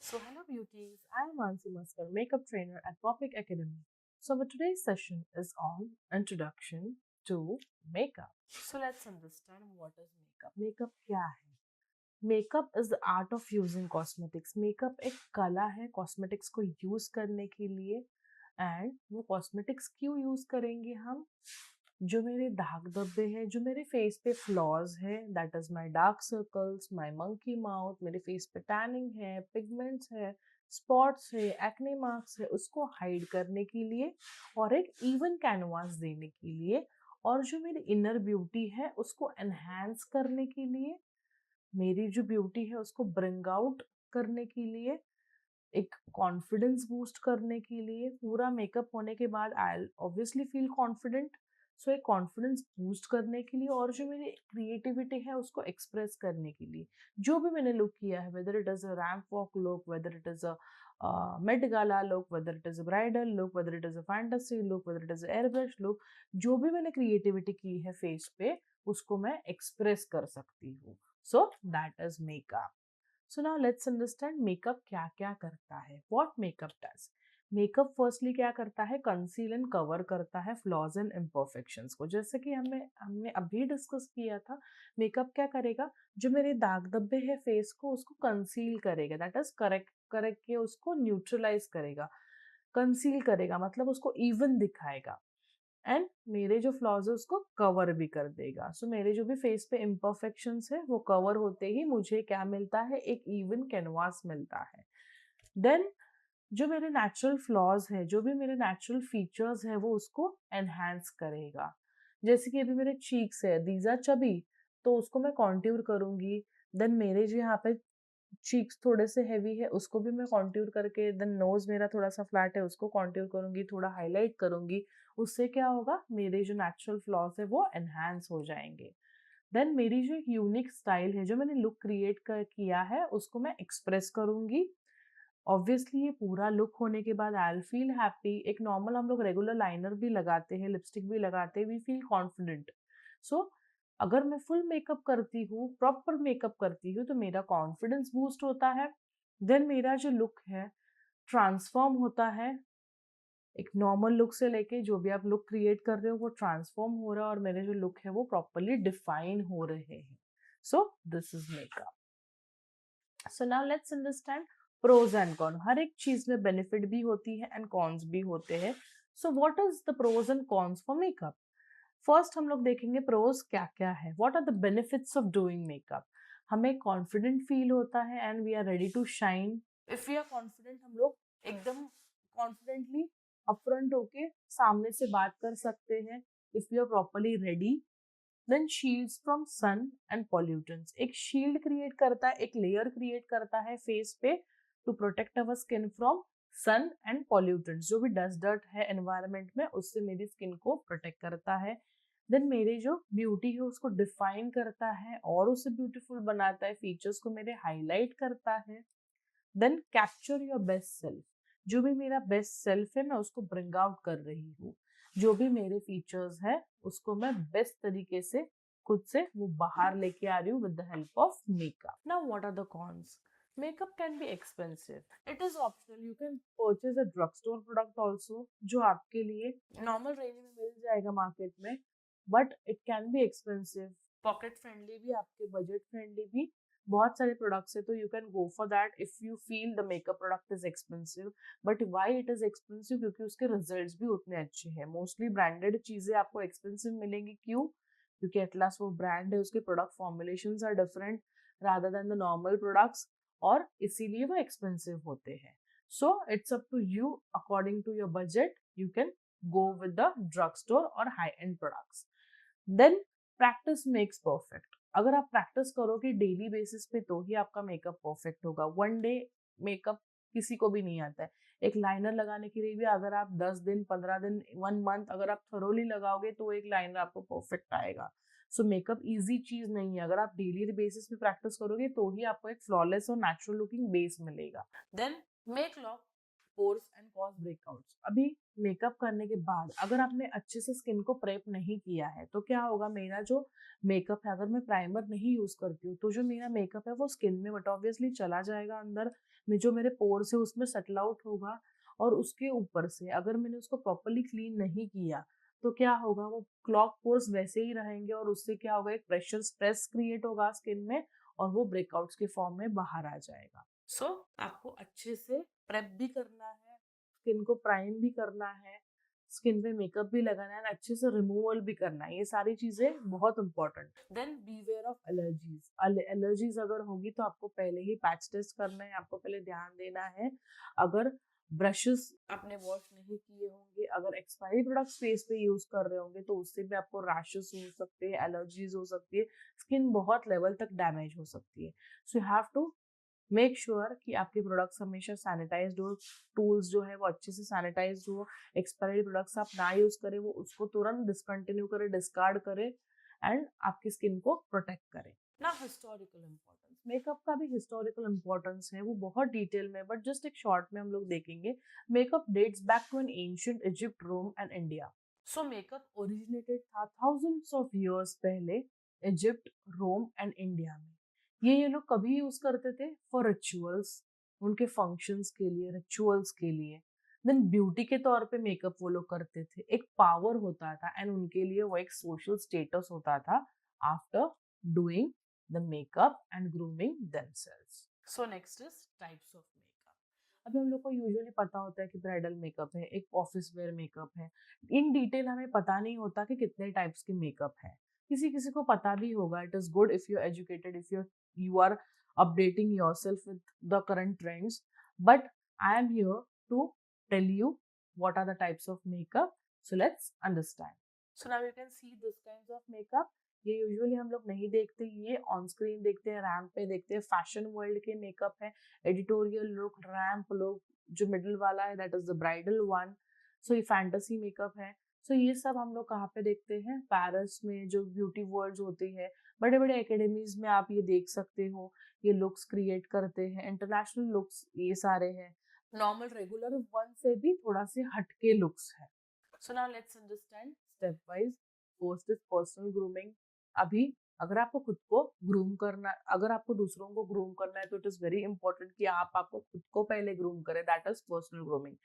So, hello beauties, I am Mansi Maskar, makeup trainer at Popic Academy. So, our today's session is on introduction to makeup. So, let's understand what is makeup. Makeup क्या है? Makeup is the art of using cosmetics. Makeup एक कला है cosmetics को use करने के लिए. And वो कॉस्मेटिक्स क्यों यूज करेंगे हम? जो मेरे दाग धब्बे हैं, जो मेरे फेस पे फ्लॉज है, that is my dark circles, my monkey mouth, मेरे फेस पे टैनिंग है, पिगमेंट्स है, स्पॉट्स है, एक्ने मार्क्स है, उसको हाइड करने के लिए और एक इवन कैनवास देने के लिए, और जो मेरी इनर ब्यूटी है उसको एनहांस करने के लिए, मेरी जो ब्यूटी है उसको ब्रिंग आउट करने के लिए, एक कॉन्फिडेंस बूस्ट करने के लिए. पूरा मेकअप होने के बाद आई ऑब्वियसली फील कॉन्फिडेंट. सो एक कॉन्फिडेंस बूस्ट करने के लिए और जो मेरी क्रिएटिविटी है उसको एक्सप्रेस करने के लिए जो भी मैंने लुक किया है, whether it is a ramp walk look, whether it is a Met Gala look, whether it is a bridal look, whether it is a fantasy look, whether it is air brush look, जो भी मैंने creativity की है face पे उसको मैं express कर सकती हूँ. So that is makeup. So now let's understand makeup क्या क्या करता है. What makeup does? Makeup firstly क्या करता है? कंसील एंड कवर करता है फ्लॉज एंड इम्परफेक्शंस को. जैसे कि हमने हमने अभी डिस्कस किया था, मेकअप क्या करेगा? जो मेरे दाग धब्बे है फेस को उसको कंसील करेगा, दैट इज करेक्ट करेक्ट के उसको न्यूट्रलाइज करेगा. कंसील करेगा मतलब उसको इवन दिखाएगा. एंड मेरे जो फ्लॉज है उसको कवर भी कर देगा. सो मेरे जो भी फेस पे इम्परफेक्शंस है वो कवर होते ही मुझे क्या मिलता है? एक इवन कैनवास मिलता है. देन जो मेरे नेचुरल फ्लॉज है, जो भी मेरे नेचुरल फीचर्स है वो उसको एनहांस करेगा. जैसे कि अभी मेरे चीक्स है, दीज आर चबी, तो उसको मैं कॉन्ट्यूर करूंगी. देन मेरे जो यहाँ पे चीक्स थोड़े से हैवी है उसको भी मैं कॉन्ट्यूर करके, देन नोज मेरा थोड़ा सा फ्लैट है उसको कॉन्ट्यूर करूंगी, थोड़ा हाईलाइट करूंगी. उससे क्या होगा? मेरे जो नेचुरल फ्लॉज है वो एनहांस हो जाएंगे. देन मेरी जो एक यूनिक स्टाइल है, जो मैंने लुक क्रिएट कर किया है उसको मैं एक्सप्रेस करूंगी. ऑब्वियसली ये पूरा लुक होने के बाद आई फील हैप्पी. एक नॉर्मल हम लोग रेगुलर लाइनर भी लगाते हैं, लिपस्टिक भी लगाते हैं, वी फील कॉन्फिडेंट. सो अगर मैं फुल मेकअप करती हूँ, प्रॉपर मेकअप करती हूँ, तो मेरा कॉन्फिडेंस बूस्ट होता है. देन मेरा जो लुक है ट्रांसफॉर्म होता है. एक नॉर्मल लुक से लेके जो भी आप लुक क्रिएट कर रहे हो वो ट्रांसफॉर्म हो रहा है और मेरे जो लुक है वो प्रॉपरली डिफाइन हो रहे हैं. So this is makeup. So now let's understand pros and con. हर एक चीज में बेनिफिट भी होती है एंड कॉन्स भी होते हैं. So what is the pros and cons for makeup? First हम लोग देखेंगे प्रोज क्या क्या है. What are the benefits of doing makeup? हमें कॉन्फिडेंट फील होता है and we are ready to shine. If we are confident हम लोग एकदम कॉन्फिडेंटली अपफ्रंट होके सामने से बात कर सकते हैं. If we are properly ready. Then shields from sun and pollutants. एक शील्ड क्रिएट करता है, एक लेयर क्रिएट करता है फेस पे to protect our skin from sun and pollutants. जो भी डस्ट डर्ट है एनवायरमेंट में उससे मेरी स्किन को प्रोटेक्ट करता है. देन मेरी जो ब्यूटी है उसको डिफाइन करता है और उसे ब्यूटीफुल बनाता है, फीचर्स को मेरे हाईलाइट करता है. Then capture your best self. जो भी मेरा बेस्ट सेल्फ है मैं उसको ब्रिंग आउट कर रही हूँ. जो भी मेरे फीचर्स है उसको मैं बेस्ट तरीके से खुद से वो बाहर लेके आ रही हूँ with the help of makeup. Now what are the cons? Makeup can be expensive. It is optional. You can purchase a drug store product also जो आपके लिए नॉर्मल रेंज में मिल जाएगा मार्केट में, but it can be expensive. Pocket friendly भी, आपके budget friendly भी बहुत सारे प्रोडक्ट्स है, तो you can go for that if you feel the makeup product is expensive. But why it is expensive? क्योंकि उसके रिजल्ट्स भी उतने अच्छे हैं. मोस्टली ब्रांडेड चीजें आपको एक्सपेंसिव मिलेंगी. क्यों? क्योंकि एटलास वो ब्रांड है, उसके product formulations are different rather than the normal products, और इसीलिए वो एक्सपेंसिव होते हैं. So it's up to you. According to your budget you can go with the drug store और high end products. Then practice makes perfect. अगर आप practice करोगे daily basis पे तो ही आपका मेकअप परफेक्ट होगा. वन डे मेकअप किसी को भी नहीं आता है. एक लाइनर लगाने के लिए भी अगर आप 10 दिन 15 दिन 1 मंथ अगर आप थरोली लगाओगे तो एक लाइनर आपको परफेक्ट आएगा. सो मेकअप इजी चीज नहीं है. अगर आप डेली बेसिस पे प्रैक्टिस करोगे तो ही आपको एक फ्लॉलेस और नेचुरल लुकिंग बेस मिलेगा. Then make love. Pores and cause breakouts. अभी मेकअप करने के बाद अगर आपने अच्छे से स्किन को प्रेप नहीं किया है तो क्या होगा, मेरा जो मेकअप है, अगर मैं प्राइमर नहीं यूज करती हूँ तो जो मेरा मेकअप है वो स्किन में बट ऑब्वियसली चला जाएगा अंदर में, जो मेरे पोर्स है उसमें सेटल आउट होगा। और उसके ऊपर से अगर मैंने उसको प्रॉपरली क्लीन नहीं किया तो क्या होगा, वो क्लॉग पोर्स वैसे ही रहेंगे और उससे क्या होगा, एक प्रेशर स्ट्रेस क्रिएट होगा स्किन में और वो ब्रेकआउट्स के फॉर्म में बाहर आ जाएगा। सो आपको अच्छे से प्रेप भी करना है, स्किन को प्राइम भी करना है, स्किन पे मेकअप भी लगाना है, अच्छे से रिमूवल भी करना है। ये सारी चीजें बहुत important. Then beware of allergies. Allergies अगर होगी तो आपको पहले ही पैच टेस्ट करना है, आपको पहले ध्यान देना है। अगर ब्रशेस आपने वॉश नहीं किए होंगे, अगर एक्सपायरी प्रोडक्ट फेस पे यूज कर रहे होंगे तो उससे भी आपको रैशेस हो सकते हैं, एलर्जीज हो सकती है, स्किन बहुत लेवल तक डैमेज हो सकती है। So you have to make sure कि आपके प्रोडक्ट्स हमेशा सैनिटाइज्ड हो, टूल्स जो है वो अच्छे से सैनिटाइज्ड हो, एक्सपायरी प्रोडक्ट्स आप ना यूज करें, वो उसको तुरंत डिसकंटिन्यू करें, डिस्कार्ड करें एंड आपकी स्किन को प्रोटेक्ट करें ना। हिस्टोरिकल इम्पोर्टेंस, मेकअप का भी हिस्टोरिकल इम्पोर्टेंस है, वो बहुत डिटेल में, बट जस्ट एक शॉर्ट में हम लोग देखेंगे। Makeup dates back to an ancient Egypt, Rome and India. So makeup originated था थाउजेंड्स ऑफ इयर्स पहले इजिप्ट, रोम एंड इंडिया में। ये लोग कभी यूज करते थे फॉर रिचुअल्स, उनके फंक्शंस के लिए, रिचुअल्स के लिए। देन ब्यूटी के तौर पे मेकअप वो लोग करते थे, एक पावर होता था एंड उनके लिए वो एक सोशल स्टेटस होता था after doing the makeup and grooming themselves. So next is types of makeup. अभी हम लोग को यूजुअली पता होता है कि ब्राइडल मेकअप है, एक ऑफिस वेयर मेकअप है। इन डिटेल हमें पता नहीं होता कि कितने टाइप्स के मेकअप है। किसी किसी को पता भी होगा। It is good if you educated, if you are updating yourself with the current trends, but I am here to tell you what are the types of makeup. So let's understand. So now you can see this kinds of makeup. ये usually हम लोग नहीं देखते, ये on screen देखते हैं, ramp पे देखते हैं। फैशन वर्ल्ड के मेकअप है, एडिटोरियल लुक, रैम्प लुक, जो मिडिल वाला है that is the bridal one. So ये फैंटेसी मेकअप है। सो ये सब हम लोग कहाँ पे देखते हैं, पेरिस में जो ब्यूटी वर्ल्ड होती है, बड़े बड़े एकेडमीज में आप ये देख सकते हो। ये लुक्स क्रिएट करते हैं, इंटरनेशनल लुक्स ये सारे हैं। नॉर्मल रेगुलर वन से भी थोड़ा से हटके लुक्स है। सो now let's understand step wise. First is personal grooming. अभी अगर आपको खुद को ग्रूम करना, अगर आपको दूसरों को ग्रूम करना है तो इट इज वेरी इंपॉर्टेंट कि आपको खुद को पहले ग्रूम करें, that is personal grooming.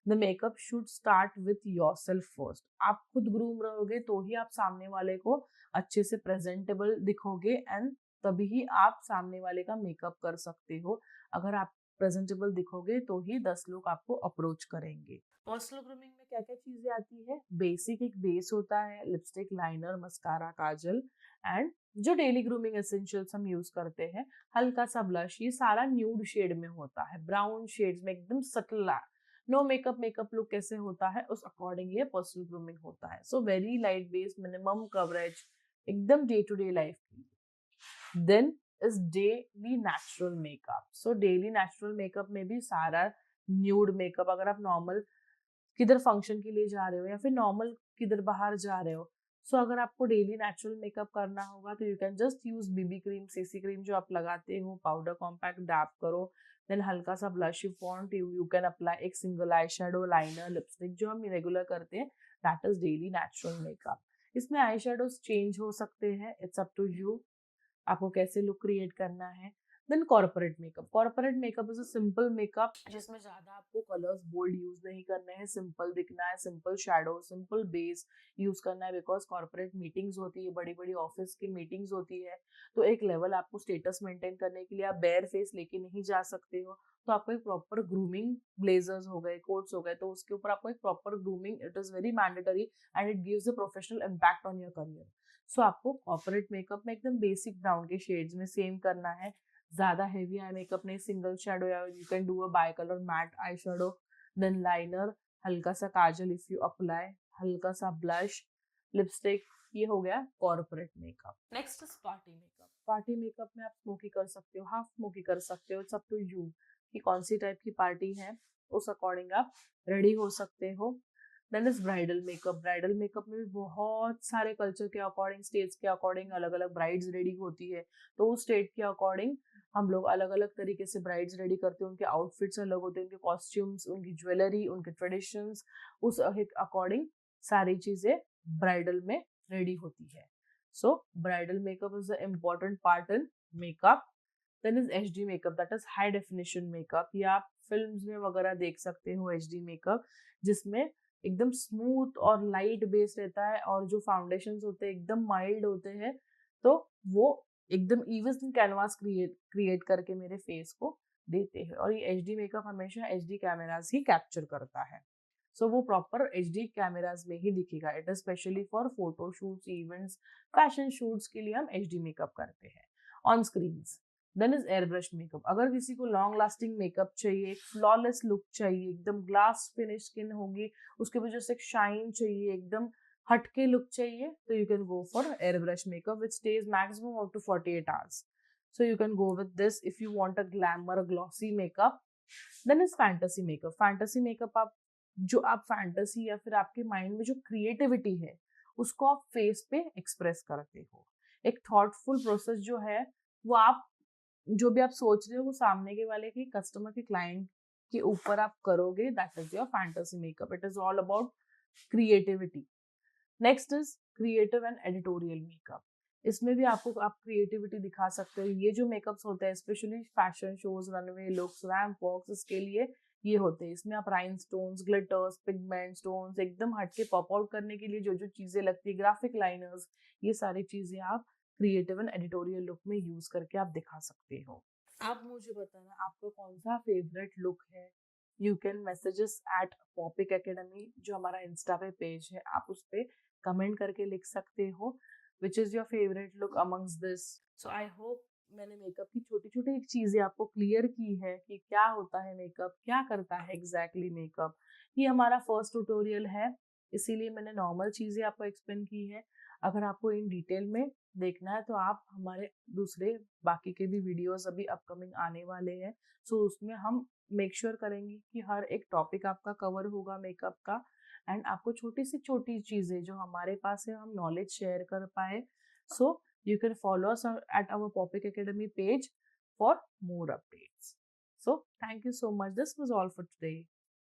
The makeup should start with yourself first. आप खुद ग्रूम रहोगे तो ही आप सामने वाले को अच्छे से प्रेजेंटेबल दिखोगे एंड तभी ही आप सामने वाले का मेकअप कर सकते हो। अगर आप प्रेजेंटेबल दिखोगे तो ही 10 लोग आपको अप्रोच करेंगे। पर्सनल ग्रूमिंग में क्या क्या चीजें आती है, बेसिक एक बेस होता है, lipstick, liner, mascara, Kajal and जो डेली ग्रूमिंग एसेंशियल्स हम यूज करते हैं, हल्का सा ब्लश, ये सारा न्यूड शेड में होता है, ब्राउन शेड्स में एकदम subtle. No makeup makeup look कैसे होता है उस अकॉर्डिंग ये पर्सनल ग्रूमिंग होता है। So very light base, minimum coverage, एकदम डे टू डे लाइफ की। Then is daily natural makeup. So daily natural makeup में भी सारा न्यूड मेकअप, अगर आप नॉर्मल किधर फंक्शन के लिए जा रहे हो या फिर नॉर्मल किधर बाहर जा रहे हो, सो अगर आपको डेली नेचुरल मेकअप करना होगा तो you can just use BB cream, CC cream जो आप लगाते हो, पाउडर कॉम्पैक्ट डैप करो, देन हल्का सा blush font you can apply, एक single eye shadow, liner, lipstick जो हम रेगुलर करते हैं, that is daily natural makeup. इसमें आई शेडोज चेंज हो सकते हैं, इट्स अप टू यू, आपको कैसे लुक क्रिएट करना है। Then corporate makeup. Corporate makeup is a simple makeup जिसमें ज्यादा आपको कलर्स बोल्ड यूज नहीं करने हैं, सिंपल दिखना है, simple shadow, simple base use करना है। बिकॉज कॉर्पोरेट मीटिंग्स होती है, बड़ी बड़ी ऑफिस की मीटिंग्स होती है, तो एक लेवल आपको स्टेटस मेंटेन करने के लिए आप बेयर फेस लेके नहीं जा सकते हो, तो आपको एक प्रॉपर ग्रूमिंग, ब्लेजर्स हो गए, कोट्स हो गए, तो उसके ऊपर आपको एक proper grooming, it is very mandatory and it gives a professional impact on your career. So आपको कॉर्पोरेट मेकअप में एकदम बेसिक ब्राउन के शेड्स में सेम करना है, ज्यादा हेवी आई मेकअप नहीं, सिंगल शेडो या you can do a bi colour matte eye shadow, then liner, हल्का सा काजल इफ यू अप्लाई, हल्का सा ब्लश, लिपस्टिक, ये हो गया corporate makeup. Next is party makeup. Party makeup में आप स्मोकी कर सकते हो, हाफ स्मोकी कर सकते हो, इट्स अप टू यू कि कौन सी टाइप की पार्टी है, उस अकॉर्डिंग आप रेडी हो सकते हो। Then is bridal makeup. Bridal makeup में भी बहुत सारे कल्चर के अकॉर्डिंग, स्टेट्स के अकॉर्डिंग अलग अलग ब्राइड्स रेडी होती है, तो उस स्टेट के अकॉर्डिंग हम लोग अलग अलग तरीके से ब्राइड्स रेडी करते हैं, उनके आउटफिट्स अलग होते हैं, उनके कॉस्ट्यूम्स, उनकी ज्वेलरी, उनके ट्रेडिशंस, उस अकॉर्डिंग सारी चीजें ब्राइडल में रेडी होती है. So bridal makeup is the important part in makeup. Then is H D makeup, that is high definition makeup. ये आप फिल्म्स में वगैरह देख सकते हो एच डी मेकअप, जिसमें एकदम स्मूथ और लाइट बेस रहता है और जो फाउंडेशंस होते हैं एकदम माइल्ड होते हैं. तो वो एकदम इवन कैनवास क्रिएट करके मेरे फेस को देते हैं. और ये एच डी मेकअप हमेशा एच डी कैमराज ही कैप्चर करता है. सो वो प्रॉपर एच डी कैमराज में ही दिखेगा. It is specially for photo shoots, events, fashion shoots के लिए हम एच डी मेकअप करते हैं on screen. Then is air brush makeup. अगर किसी को लॉन्ग लास्टिंग मेकअप चाहिए, फ्लॉलेस लुक चाहिए, एकदम ग्लास फिनिश स्किन होगी, उसके वजह से एक शाइन चाहिए, एकदम हटके लुक चाहिए, तो you can go for air brush makeup which stays maximum up to 48 hours. So you can go with this if you want a glamour, glossy makeup. Then is fantasy makeup. Fantasy makeup आप जो आप fantasy या फिर आपके mind में जो creativity है उसको आप फेस पे एक्सप्रेस करते हो. एक थॉटफुल प्रोसेस जो है वो आप जो भी आप सोच रहे हो वो सामने के वाले के कस्टमर के क्लाइंट के ऊपर आप करोगे. That is your fantasy makeup. It is all about creativity. Next is creative and editorial makeup. इसमें भी आपको आप क्रिएटिविटी दिखा सकते हो. ये जो मेकअप्स होते हैं specially fashion shows, runway looks, ramp walks, इसके लिए ये होते हैं. इसमें आप राइनस्टोन्स, ग्लिटर्स, पिगमेंट स्टोन्स एकदम हटके पॉप आउट करने के लिए जो जो चीजें लगती है, ग्राफिक लाइनर्स, ये सारी चीजें आप क्रिएटिव एंड एडिटोरियल लुक में यूज करके आप दिखा सकते हो. आप मुझे बताना आपका कौन सा फेवरेट लुक है. यू कैन मैसेजेस एट पॉपिक एकेडमी, जो हमारा इंस्टा पे पेज है, आप उस पर कमेंट करके लिख सकते हो which is your favourite look amongst this. So I hope मैंने मेकअप की छोटी छोटी चीजें आपको क्लियर की है कि क्या होता है मेकअप, क्या करता है एग्जैक्टली मेकअप. ये हमारा फर्स्ट ट्यूटोरियल है, इसीलिए मैंने नॉर्मल चीजें आपको एक्सप्लेन की है. अगर आपको इन डिटेल में देखना है तो आप हमारे दूसरे बाकी के भी वीडियोस अभी अपकमिंग आने वाले हैं. सो उसमें हम मेक श्योर करेंगे कि हर एक टॉपिक आपका कवर होगा मेकअप का, एंड आपको छोटी से छोटी चीजें जो हमारे पास है हम नॉलेज शेयर कर पाए. सो you can follow us at our Popic Academy page for more updates. So thank you so much. This was all for today.